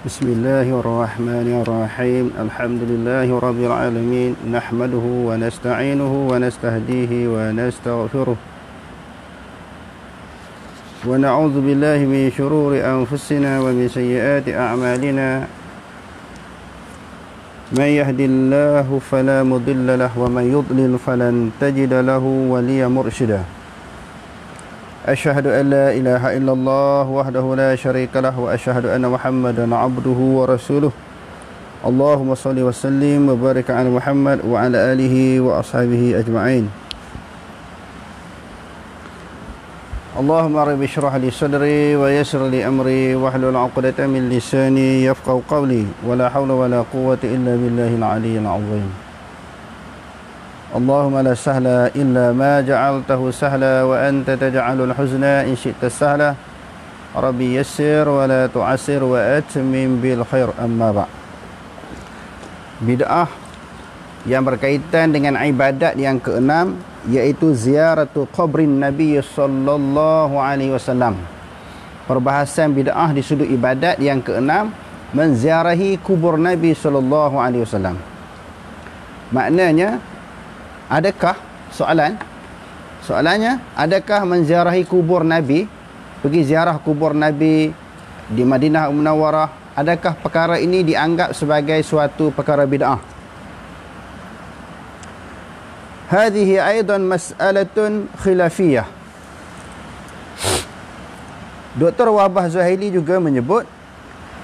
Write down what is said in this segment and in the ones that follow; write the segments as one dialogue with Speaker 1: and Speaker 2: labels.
Speaker 1: بسم الله الرحمن الرحيم الحمد لله رب العالمين نحمده ونستعينه ونستهديه ونستغفره ونعوذ بالله من شرور أنفسنا ومن سيئات أعمالنا من يهد الله فلا مضل له ومن يضلل فلن تجد له وليا مرشدا أشهد أن لا إله إلا الله وحده لا شريك له وأشهد أن محمدا عبده ورسوله اللهم صل وسلم وبارك على محمد وعلى آله وأصحابه أجمعين اللهم رب اشرح لي صدري ويسر لي أمري واحلل عقدة من لساني يفقهوا قولي ولا حول ولا قوة إلا بالله العلي العظيم اللهم لا سهل إلا ما جعلته سهلا وأنت تجعل الحزن إن شئت سهلا ربي يسر ولا تعسر وأتمم بالخير أما بعد. Bid'ah yang berkaitan dengan ibadat yang keenam iaitu ziaratu qabrin Nabi sallallahu alaihi wasallam. Perbahasan bid'ah di sudut ibadat yang keenam, menziarahi kubur Nabi sallallahu alaihi wasallam. Maknanya, adakah soalannya adakah menziarahi kubur Nabi, pergi ziarah kubur Nabi di Madinah Munawwarah, adakah perkara ini dianggap sebagai suatu perkara bid'ah? Hadhihi aidan mas'alatun khilafiyah. Dr. Wahbah Zuhaili juga menyebut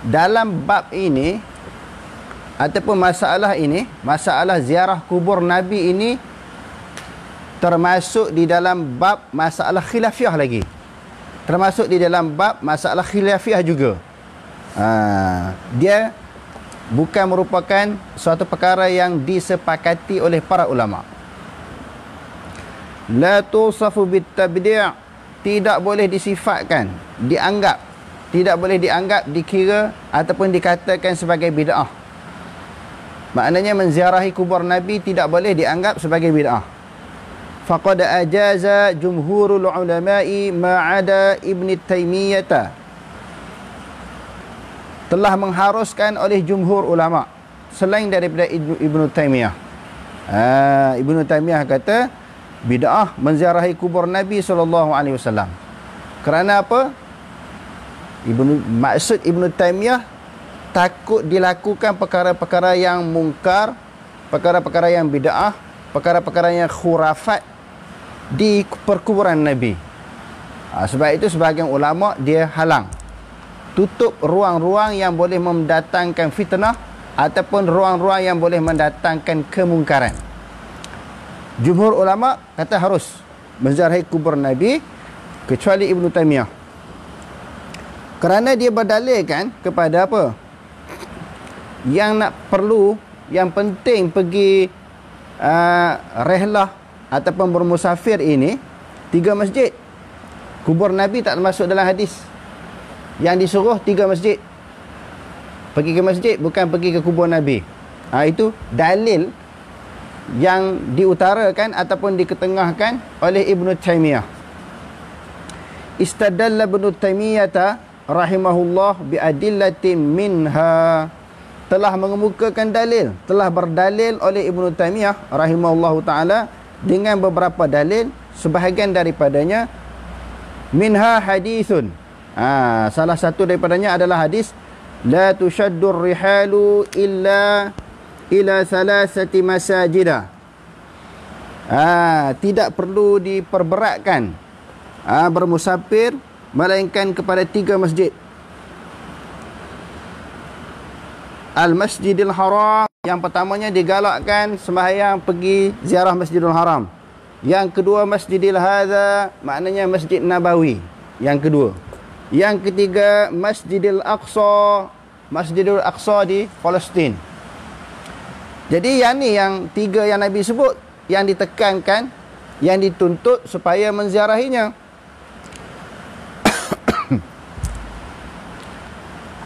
Speaker 1: dalam bab ini ataupun masalah ini, masalah ziarah kubur Nabi ini termasuk di dalam bab masalah khilafiyah lagi. Termasuk di dalam bab masalah khilafiyah juga. Dia bukan merupakan suatu perkara yang disepakati oleh para ulama. La tusafu bitabdi', tidak boleh disifatkan, dianggap, tidak boleh dianggap, dikira ataupun dikatakan sebagai bid'ah. Maknanya menziarahi kubur Nabi tidak boleh dianggap sebagai bid'ah. Faqad ajaza jumhurul ulama'i ma'ada Ibn Taymiyah, telah mengharuskan oleh jumhur ulama selain daripada Ibn Taymiyah. Ibn Taymiyah kata bid'ah menziarahi kubur Nabi SAW. Kerana apa? Maksud Ibn Taymiyah takut dilakukan perkara-perkara yang mungkar, perkara-perkara yang bid'ah, perkara-perkara yang khurafat di perkuburan Nabi. Sebab itu sebahagian ulama dia halang, tutup ruang-ruang yang boleh mendatangkan fitnah ataupun ruang-ruang yang boleh mendatangkan kemungkaran. Jumhur ulama kata harus menziarahi kubur Nabi, kecuali Ibn Taymiyah. Kerana dia berdalilkan kepada apa? Yang nak perlu, yang penting pergi rehlah ataupun bermusafir ini 3 masjid. Kubur Nabi tak termasuk dalam hadis. Yang disuruh 3 masjid. Pergi ke masjid, bukan pergi ke kubur Nabi. Itu dalil yang diutarakan ataupun diketengahkan oleh Ibn Taymiyah. Istadalla Ibn Taymiyah rahimahullah biadillatin minha, telah mengemukakan dalil, telah berdalil oleh Ibn Taymiyah rahimahullahu ta'ala dengan beberapa dalil, sebahagian daripadanya minha hadithun. Salah satu daripadanya adalah hadis la tushaddur rihalu illa ila thalathati masajida. Tidak perlu diperberatkan bermusafir melainkan kepada 3 masjid. Al-Masjidil Haram, yang pertamanya digalakkan sembahyang pergi ziarah Masjidil Haram. Yang kedua Masjidil Hadza, maknanya Masjid Nabawi. Yang kedua. Yang ketiga Masjidil Aqsa, Masjidil Aqsa di Palestin. Jadi yang ni, yang 3 yang Nabi sebut, yang ditekankan, yang dituntut supaya menziarahinya.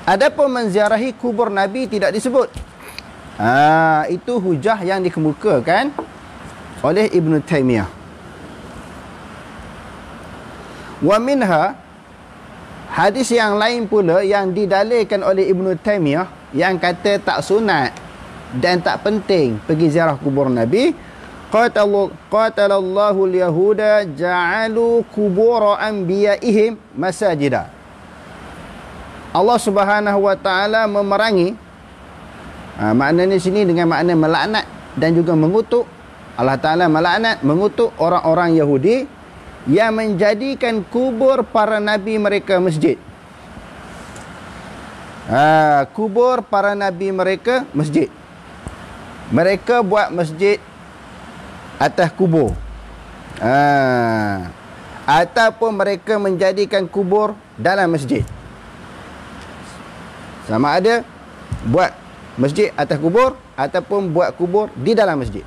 Speaker 1: Adapun menziarahi kubur Nabi tidak disebut. Itu hujah yang dikemukakan oleh Ibn Taymiyah. Wa minha Hadis yang lain pula yang didalilkan oleh Ibn Taymiyah yang kata tak sunat dan tak penting pergi ziarah kubur Nabi. Qatalallahu al-yahuda ja'alu kubur anbiya'ihim masajida. Allah Subhanahu wa taala memerangi, maknanya sini dengan makna melaknat dan juga mengutuk. Allah Taala melaknat, mengutuk orang-orang Yahudi yang menjadikan kubur para nabi mereka masjid. Kubur para nabi mereka masjid. Mereka buat masjid atas kubur. Ataupun mereka menjadikan kubur dalam masjid. Sama ada buat masjid atas kubur ataupun buat kubur di dalam masjid.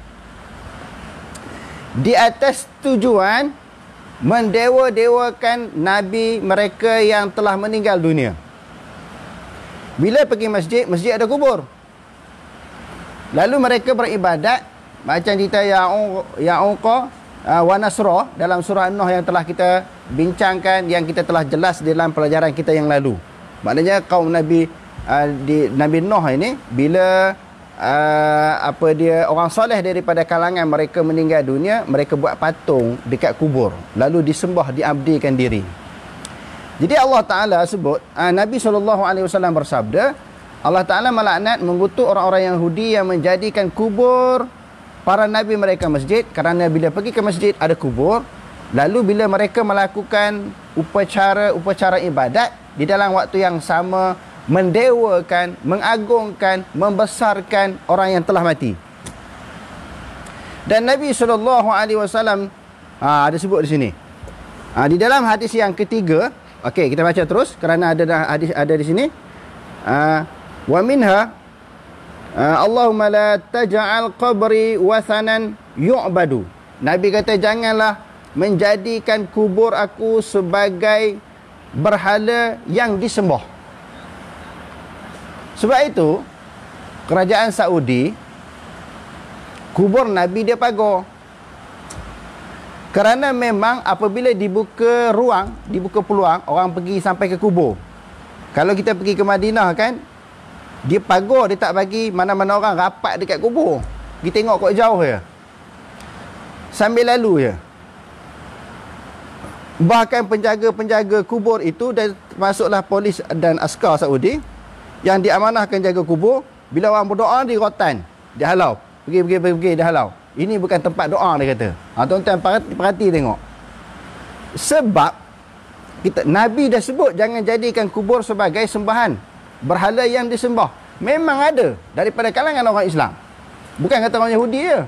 Speaker 1: Di atas tujuan mendewa-dewakan nabi mereka yang telah meninggal dunia. Bila pergi masjid, masjid ada kubur. Lalu mereka beribadat macam kita Ya'uqa wa Nasra dalam surah An-Nuh yang telah kita bincangkan, yang kita telah jelas dalam pelajaran kita yang lalu. Maknanya kaum Nabi Nabi Nuh ini bila orang soleh daripada kalangan mereka meninggal dunia, mereka buat patung dekat kubur lalu disembah, diabdikan diri. Jadi Allah Ta'ala sebut, Nabi SAW bersabda, Allah Ta'ala melaknat, mengutuk orang-orang Yahudi yang menjadikan kubur para nabi mereka masjid, kerana bila pergi ke masjid ada kubur. Lalu bila mereka melakukan upacara ibadat di dalam waktu yang sama, mendewakan, mengagungkan, membesarkan orang yang telah mati. Dan Nabi SAW ada sebut di sini. Di dalam hadis yang ketiga, okey, kita baca terus kerana ada hadis ada di sini. Wa minha Allahumma la taj'al qabri wathanan yu'badu. Nabi kata janganlah menjadikan kubur aku sebagai berhala yang disembah. Sebab itu kerajaan Saudi kubur Nabi dia pagar. Kerana memang apabila dibuka ruang, dibuka peluang, orang pergi sampai ke kubur. Kalau kita pergi ke Madinah kan, dia pagar, dia tak bagi mana-mana orang rapat dekat kubur. Kita tengok kok jauh je, sambil lalu je. Bahkan penjaga-penjaga kubur itu, dan masuklah polis dan askar Saudi yang diamanahkan jaga kubur, bila orang berdoa di rotan, dia halau. Pergi, dia halau. Ini bukan tempat doa, dia kata. Tuan-tuan perhati tengok. Sebab Nabi dah sebut jangan jadikan kubur sebagai sembahan, berhala yang disembah. Memang ada daripada kalangan orang Islam. Bukan kata orang Yahudi je.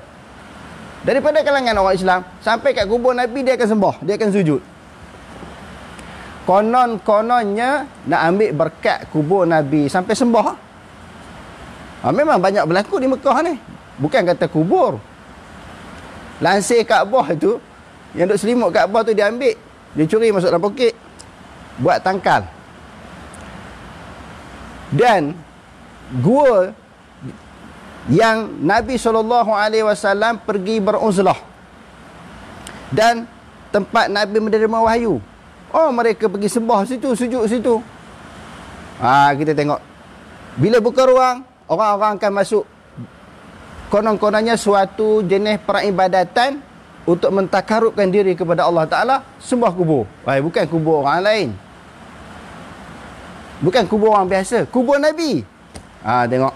Speaker 1: Daripada kalangan orang Islam, sampai kat kubur Nabi dia akan sembah, dia akan sujud. Kononnya nak ambil berkat kubur Nabi sampai sembah. Memang banyak berlaku di Mekah ni. Bukan kata kubur. Lansir Kaabah tu, yang duk selimut Kaabah tu dia ambil, dia curi masuk dalam poket, buat tangkal. Dan gua yang Nabi SAW pergi beruzlah, dan tempat Nabi menerima wahyu, mereka pergi sembah situ, sujud situ. Kita tengok bila buka ruang, orang-orang akan masuk. Konon-kononnya suatu jenis peribadatan untuk mentakarubkan diri kepada Allah Ta'ala, sembah kubur. Bukan kubur orang lain, bukan kubur orang biasa, kubur Nabi. Tengok.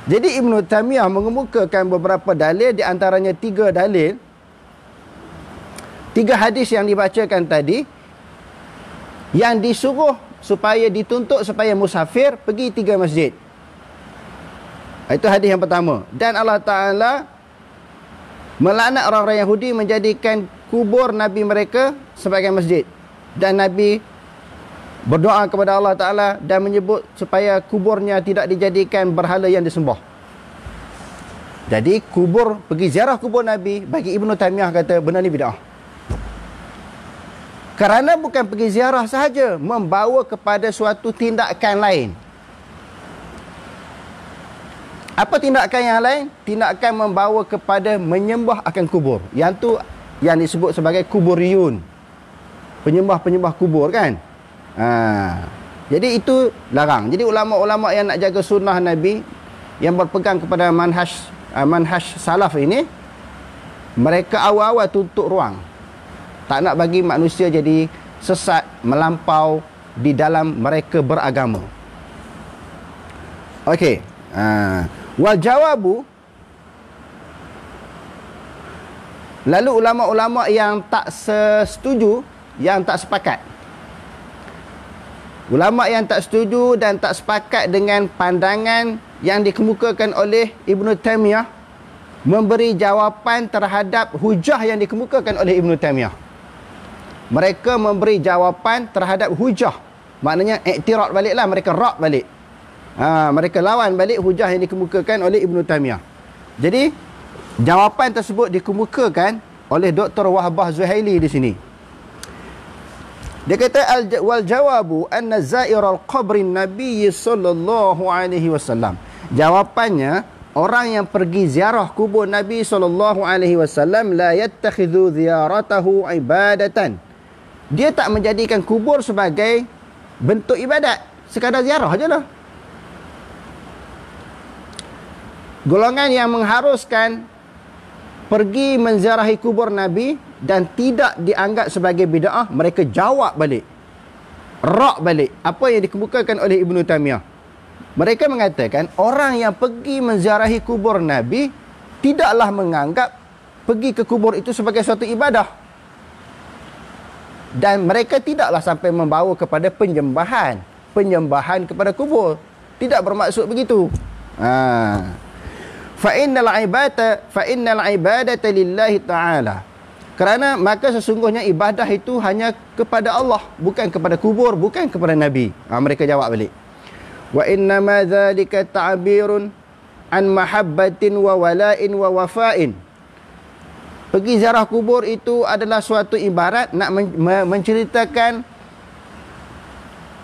Speaker 1: Jadi Ibn Taymiyah mengemukakan beberapa dalil, di antaranya 3 dalil, 3 hadis yang dibacakan tadi, yang disuruh supaya dituntut supaya musafir pergi 3 masjid. Itu hadis yang pertama. Dan Allah Ta'ala melaknat orang-orang Yahudi menjadikan kubur Nabi mereka sebagai masjid. Dan Nabi berdoa kepada Allah Ta'ala dan menyebut supaya kuburnya tidak dijadikan berhala yang disembah. Jadi pergi ziarah kubur Nabi, bagi Ibn Taymiyah kata benda ni bid'ah. Kerana bukan pergi ziarah sahaja, membawa kepada suatu tindakan lain. Apa tindakan yang lain? Tindakan membawa kepada menyembah akan kubur. Yang tu yang disebut sebagai kuburiyun. penyembah-penyembah kubur kan. Jadi itu larang. Jadi ulama-ulama yang nak jaga sunnah Nabi, yang berpegang kepada manhaj salaf ini, mereka awal-awal tutup ruang, tak nak bagi manusia jadi sesat melampau di dalam mereka beragama. Okey. Wal jawabu, lalu ulama-ulama yang tak setuju, yang tak sepakat, ulama yang tak setuju dan tak sepakat dengan pandangan yang dikemukakan oleh Ibn Taymiyah, memberi jawapan terhadap hujah yang dikemukakan oleh Ibn Taymiyah. Mereka memberi jawapan terhadap hujah, maknanya iktirad baliklah, mereka rak balik. Mereka lawan balik hujah yang dikemukakan oleh Ibn Taymiyah. Jadi jawapan tersebut dikemukakan oleh Dr. Wahbah Zuhaili di sini. Dia kata wal jawabu anna zairal qabrin nabiy sallallahu alaihi wasallam. Jawapannya, orang yang pergi ziarah kubur Nabi sallallahu alaihi wasallam la yattakhidhu ziyaratahu ibadatan. Dia tak menjadikan kubur sebagai bentuk ibadat, sekadar ziarah ajalah. Golongan yang mengharuskan pergi menziarahi kubur Nabi dan tidak dianggap sebagai bid'ah, mereka jawab balik, rak balik apa yang dikemukakan oleh Ibn Taymiyah. Mereka mengatakan orang yang pergi menziarahi kubur Nabi tidaklah menganggap pergi ke kubur itu sebagai suatu ibadah, dan mereka tidaklah sampai membawa kepada penyembahan kepada kubur. Tidak bermaksud begitu. Fa innal ibadata lillahi ta'ala. Kerana maka sesungguhnya ibadah itu hanya kepada Allah, bukan kepada kubur, bukan kepada Nabi. Mereka jawab balik. Wa innama dzalika ta'birun an mahabbatin wa wala'in wa wafa'in. Pergi ziarah kubur itu adalah suatu ibarat nak menceritakan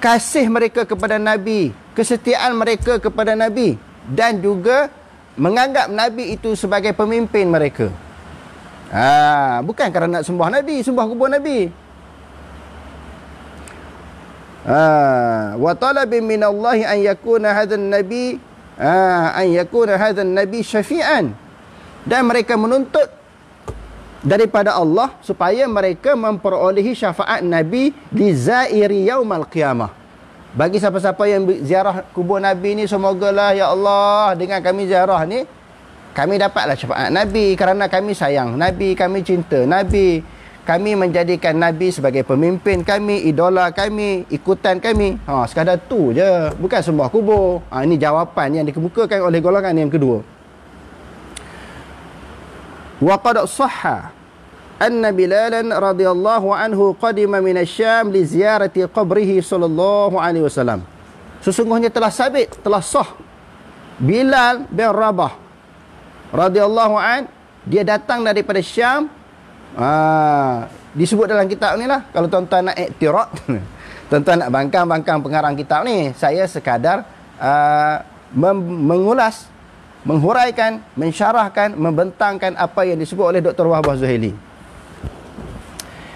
Speaker 1: kasih mereka kepada Nabi, kesetiaan mereka kepada Nabi, dan juga menganggap Nabi itu sebagai pemimpin mereka. Bukan kerana nak sembah Nabi, sembah kubur Nabi. Wa talabin minallahi an yakuna hadzal nabi syafi'an. Dan mereka menuntut daripada Allah supaya mereka memperolehi syafaat Nabi li zairi yaumal qiyamah. Bagi siapa-siapa yang ziarah kubur Nabi ni, semogalah ya Allah dengan kami ziarah ni, kami dapatlah syafaat Nabi, kerana kami sayang Nabi, kami cinta Nabi, kami menjadikan Nabi sebagai pemimpin kami, idola kami, ikutan kami. Sekadar tu je, bukan sembah kubur. Ini jawapan yang dikemukakan oleh golongan yang kedua. Wa qad sahha anna Bilalan radhiyallahu anhu qadima min asy-Syam li ziyarati qabrihi sallallahu alaihi wasallam. Sesungguhnya telah sabit, telah sah, Bilal bin Rabah radhiyallahu an, dia datang daripada Syam. Disebut dalam kitab ni lah. Kalau tuan-tuan nak iktirad, tuan-tuan nak bangkang-bangkang pengarang kitab ni, saya sekadar mengulas, menghuraikan, mensyarahkan, membentangkan apa yang disebut oleh Dr. Wahbah Zuhaili.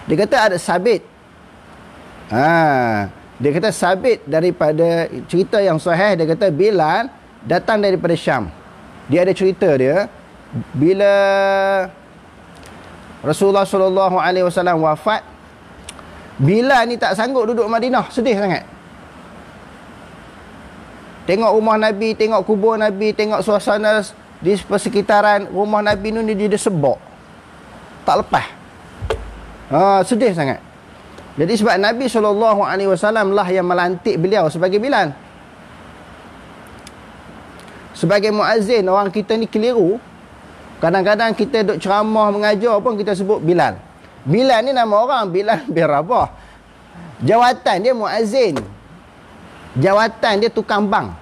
Speaker 1: Dia kata ada sabit. Dia kata sabit daripada cerita yang sahih. Dia kata Bilal datang daripada Syam. Dia ada cerita dia, bila Rasulullah sallallahu alaihi wasallam wafat, Bilal ni tak sanggup duduk Madinah, sedih sangat. Tengok rumah Nabi, tengok kubur Nabi, tengok suasana di persekitaran rumah Nabi ni, dia sebok, tak lepas. Sedih sangat. Jadi sebab Nabi SAW lah yang melantik beliau sebagai Bilal, sebagai muazzin. Orang kita ni keliru. Kadang-kadang kita duk ceramah mengajar pun kita sebut Bilal. Bilal ni nama orang, Bilal bin Rabah. Jawatan dia muazzin, jawatan dia tukang bank,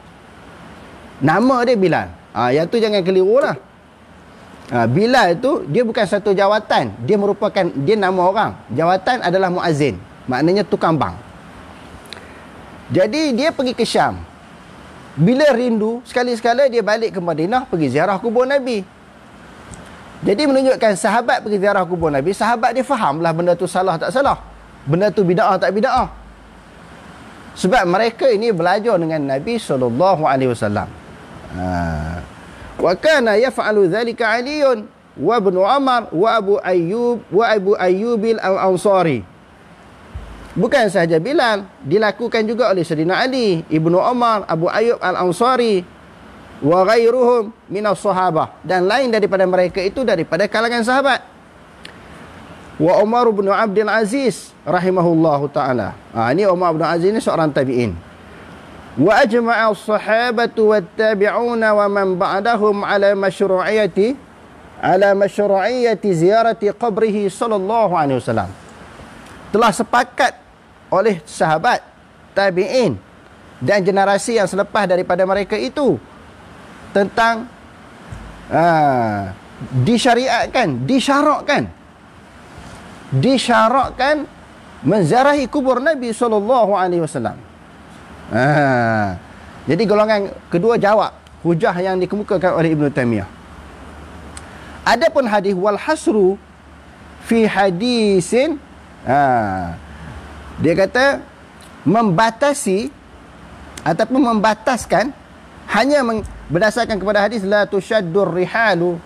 Speaker 1: nama dia Bilal. Yang tu jangan keliru lah. Bilal itu dia bukan satu jawatan, dia merupakan, dia nama orang. Jawatan adalah muazzin, maknanya tukang bank. Jadi dia pergi ke Syam. Bila rindu, sekali-sekala dia balik ke Madinah, pergi ziarah kubur Nabi. Jadi menunjukkan sahabat pergi ziarah kubur Nabi, sahabat dia fahamlah benda tu salah tak salah. benda tu bid'ah tak bid'ah. Sebab mereka ini belajar dengan Nabi SAW. Wa kana yaf'alu dhalika Aliun wa Ibn Umar wa Abu Ayyub al-Ansari. Bukan sahaja Bilal, dilakukan juga oleh Sayyidina Ali, Ibnu Umar, Abu Ayyub al-Ansari wa ghairuhum minas sahabah, dan lain daripada mereka itu daripada kalangan sahabat. Wa Umar bin Abdul Aziz rahimahullahu taala. Ini Umar bin Aziz ni seorang tabi'in. Wa ajma'a as-sahabatu wat-tabi'una wa man ba'dahum ala masyru'iyyati ziyarati qabrihi sallallahu alaihi wasallam. Telah sepakat oleh sahabat, tabi'in dan generasi yang selepas daripada mereka itu tentang disyarakkan menziarahi kubur Nabi SAW. Jadi golongan kedua jawab hujah yang dikemukakan oleh Ibn Taymiyah. Adapun hadis wal hasru fi hadisin, dia kata membatasi ataupun membataskan hanya berdasarkan kepada hadis la tushaddur rihalu,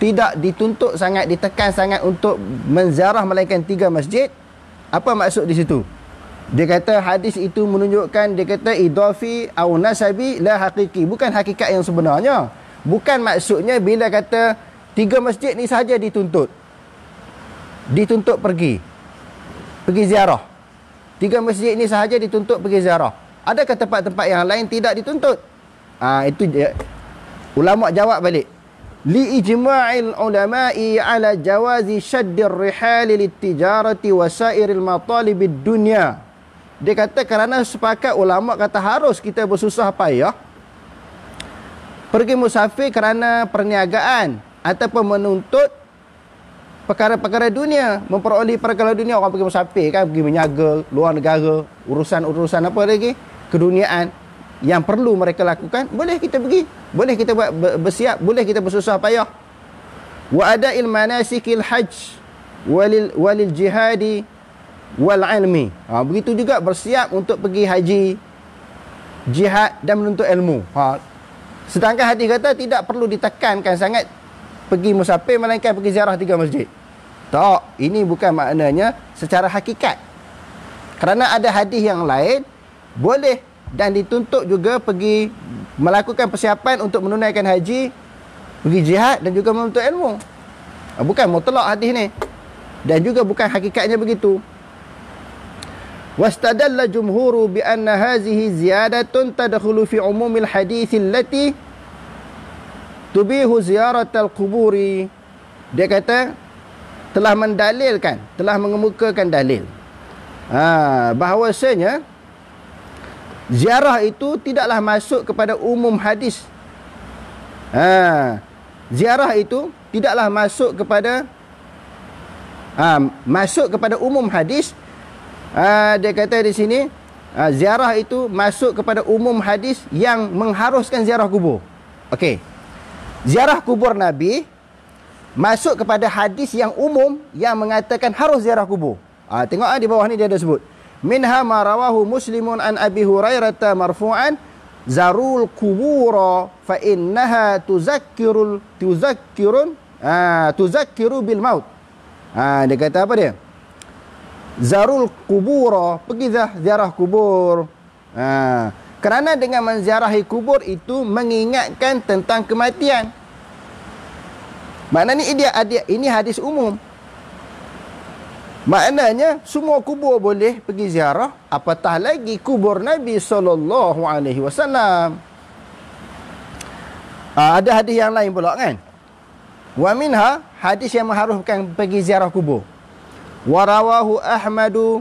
Speaker 1: tidak dituntut sangat, ditekan sangat untuk menziarah melainkan 3 masjid. Apa maksud di situ? Dia kata hadis itu menunjukkan, dia kata idafi au nasabi la haqiqi, bukan hakikat yang sebenarnya. Bukan maksudnya bila kata 3 masjid ni sahaja dituntut pergi ziarah. 3 masjid ni sahaja dituntut pergi ziarah. Adakah tempat-tempat yang lain tidak dituntut? Itu dia. Ulama jawab balik. Li ijma'il ulama'i ala jawazi syaddir rihali litijarati wa sairil matalibid dunya. Dia kata kerana sepakat ulama kata harus kita bersusah payah pergi musafir kerana perniagaan ataupun menuntut perkara-perkara dunia, memperoleh perkara dunia. Orang pergi musafir kan, pergi menyaga luar negara, urusan-urusan apa lagi, keduniaan yang perlu mereka lakukan, boleh kita pergi, boleh kita buat bersiap, boleh kita bersusah payah. Wa ada'il manasikil hajj walil jihadi wal ilmi. Begitu juga bersiap untuk pergi haji, jihad dan menuntut ilmu. Sedangkan hadis kata tidak perlu ditekankan sangat pergi musafir melainkan pergi ziarah 3 masjid. Tak, ini bukan maknanya secara hakikat. Kerana ada hadis yang lain boleh dan dituntut juga pergi melakukan persiapan untuk menunaikan haji, pergi jihad dan juga menuntut ilmu. Bukan mutlak hadis ni, dan juga bukan hakikatnya begitu. Wastadalla jumhuru bi anna hazihi ziyadatun tadkhulu fi umumil hadits allati tubihu ziyaratal quburi. Dia kata telah mendalilkan, telah mengemukakan dalil bahawasanya ziarah itu tidaklah masuk kepada umum hadis. Ziarah itu tidaklah masuk kepada umum hadis. Dia kata di sini ziarah itu masuk kepada umum hadis yang mengharuskan ziarah kubur. Okey. Ziarah kubur Nabi masuk kepada hadis yang umum yang mengatakan harus ziarah kubur. Tengok di bawah ni dia ada sebut. Minha ma rawahu Muslimun an Abi Hurairah marfu'an zarul kubura fa innaha tuzakkiru bil maut. Dia kata apa dia? Zarul kubura, pergi ziarah kubur. Kerana dengan menziarahi kubur itu mengingatkan tentang kematian. Maknanya ini hadis umum. Maknanya semua kubur boleh pergi ziarah, apatah lagi kubur Nabi SAW. Ada hadis yang lain pula kan. Wa minha, hadis yang mengharuskan pergi ziarah kubur. Wa rawahu Ahmadu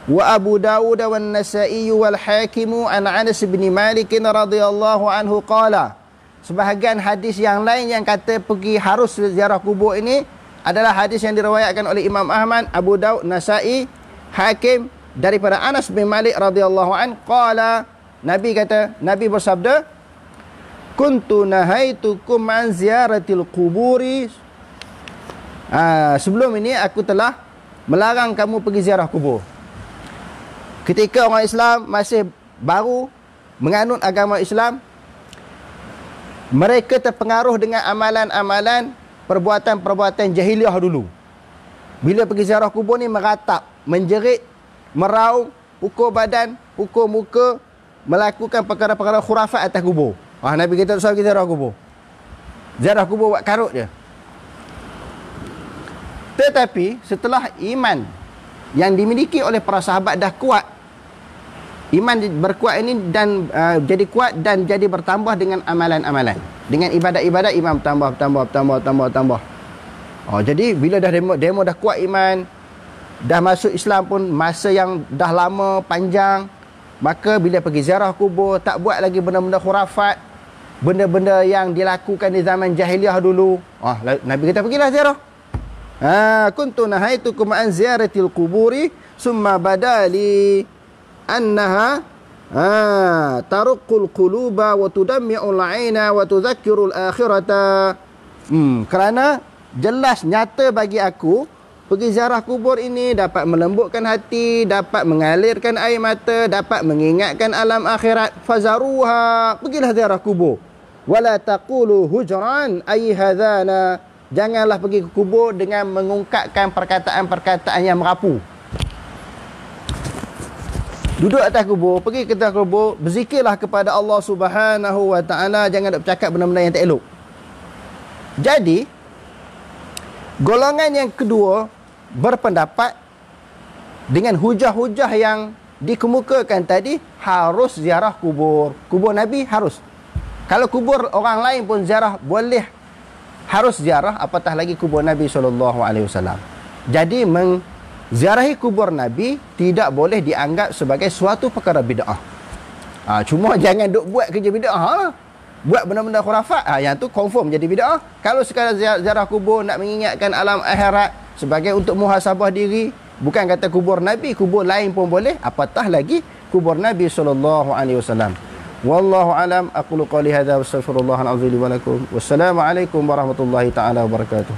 Speaker 1: wa Abu Dawud wa Nasa'i wal Hakim an Anas bin Malik radhiyallahu anhu qala. Sebahagian hadis yang lain yang kata pergi harus ziarah kubur ini adalah hadis yang diriwayatkan oleh Imam Ahmad, Abu Daud, Nasa'i, Hakim daripada Anas bin Malik radhiyallahu an qala. Nabi kata, Nabi bersabda, kuntu nahaitukum an ziyaratil quburi. Sebelum ini aku telah melarang kamu pergi ziarah kubur. Ketika orang Islam masih baru menganut agama Islam, mereka terpengaruh dengan amalan-amalan perbuatan-perbuatan jahiliah dulu. Bila pergi ziarah kubur ni meratap, menjerit, meraung, pukul badan, pukul muka, melakukan perkara-perkara khurafat atas kubur. Nabi kita tak suruh pergi ziarah kubur. Ziarah kubur buat karut je. Tetapi setelah iman yang dimiliki oleh para sahabat dah kuat, iman berkuat ini dan jadi kuat dan jadi bertambah dengan amalan-amalan. Dengan ibadat-ibadat iman bertambah. Jadi bila dah demo dah kuat iman, dah masuk Islam pun masa yang dah lama panjang, maka bila pergi ziarah kubur tak buat lagi benda-benda khurafat, benda-benda yang dilakukan di zaman jahiliah dulu. Nabi kita pergilah ziarah. Kuntu nahaitukum an ziyaratil quburi summa badali annaha taruqqul quluba wa tudammi'ul 'aina wa tudzakkirul akhirata. Kerana jelas nyata bagi aku pergi ziarah kubur ini dapat melembutkan hati, dapat mengalirkan air mata, dapat mengingatkan alam akhirat. Fazaruha, pergilah ziarah kubur. Wala taqulu hujran ay hadana, janganlah pergi ke kubur dengan mengungkapkan perkataan-perkataan yang merapu. Duduk atas kubur, pergi ke atas kubur, berzikirlah kepada Allah Subhanahu wa taala, jangan nak bercakap benda-benda yang tak elok. Jadi golongan yang kedua berpendapat dengan hujah-hujah yang dikemukakan tadi, harus ziarah kubur. Kubur Nabi harus. Kalau kubur orang lain pun ziarah boleh, harus ziarah, apatah lagi kubur Nabi SAW. Jadi ziarahi kubur Nabi tidak boleh dianggap sebagai suatu perkara bid'ah. Cuma jangan duk buat kerja bid'ah. Buat benda-benda khurafat, yang tu confirm jadi bid'ah. Kalau sekadar ziarah kubur nak mengingatkan alam akhirat sebagai untuk muhasabah diri, bukan kata kubur Nabi, kubur lain pun boleh, apatah lagi kubur Nabi SAW. Wallahu alam, aqulu qali hadza wa astaghfirullahal azim li wa lakum. Wassalamu alaikum warahmatullahi taala wabarakatuh.